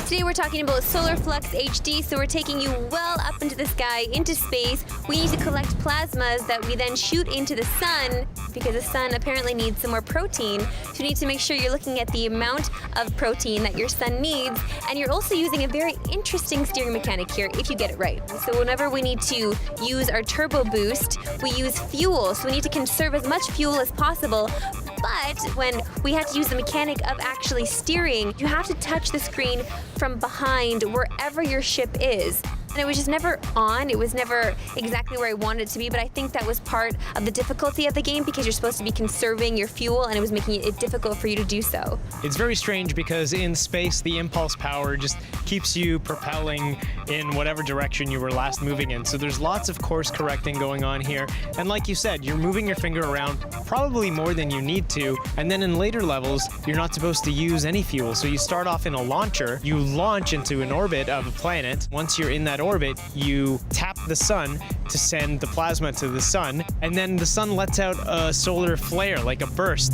Today we're talking about Solar Flux HD, so we're taking you well up into the sky, into space. We need to collect plasmas that we then shoot into the sun, because the sun apparently needs some more protein. So you need to make sure you're looking at the amount of protein that your sun needs, and you're also using a very interesting steering mechanic here, if you get it right. So whenever we need to use our turbo boost, we use fuel, so we need to conserve as much fuel as possible. But when we have to use the mechanic of actually steering, you have to touch the screen from behind wherever your ship is. And it was just never on. It was never exactly where I wanted it to be, but I think that was part of the difficulty of the game because you're supposed to be conserving your fuel and it was making it difficult for you to do so. It's very strange because in space, the impulse power just keeps you propelling in whatever direction you were last moving in. So there's lots of course correcting going on here. And like you said, you're moving your finger around probably more than you need to. And then in later levels, you're not supposed to use any fuel. So you start off in a launcher, you launch into an orbit of a planet. Once you're in that orbit, you tap the sun to send the plasma to the sun, and then the sun lets out a solar flare, like a burst.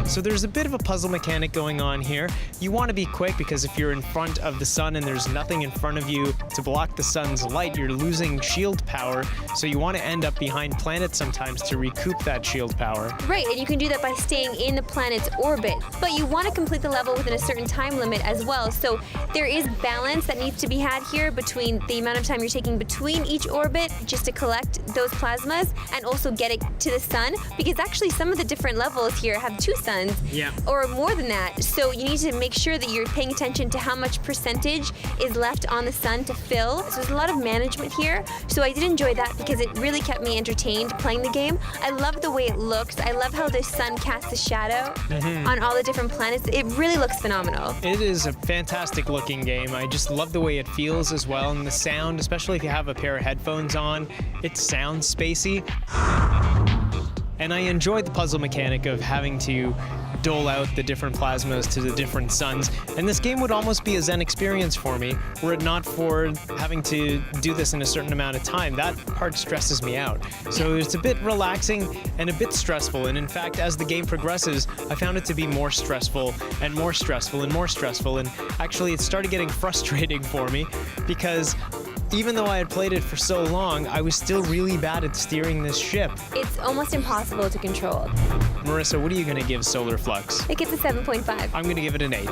So there's a bit of a puzzle mechanic going on here. You want to be quick because if you're in front of the sun and there's nothing in front of you to block the sun's light, you're losing shield power. So you want to end up behind planets sometimes to recoup that shield power. Right, and you can do that by staying in the planet's orbit. But you want to complete the level within a certain time limit as well. So there is balance that needs to be had here between the amount of time you're taking between each orbit just to collect those plasmas and also get it to the sun. Because actually some of the different levels here have two suns. Yeah. Or more than that. So you need to make sure that you're paying attention to how much percentage is left on the sun to fill. So there's a lot of management here. So I did enjoy that because it really kept me entertained playing the game. I love the way it looks. I love how the sun casts a shadow on all the different planets. It really looks phenomenal. It is a fantastic looking game. I just love the way it feels as well, and the sound, especially if you have a pair of headphones on, it sounds spacey. And I enjoyed the puzzle mechanic of having to dole out the different plasmas to the different suns. And this game would almost be a Zen experience for me, were it not for having to do this in a certain amount of time. That part stresses me out. So it's a bit relaxing and a bit stressful. And in fact, as the game progresses, I found it to be more stressful and more stressful and more stressful. And actually, it started getting frustrating for me because even though I had played it for so long, I was still really bad at steering this ship. It's almost impossible to control. Marissa, what are you going to give Solar Flux? It gets a 7.5. I'm going to give it an 8.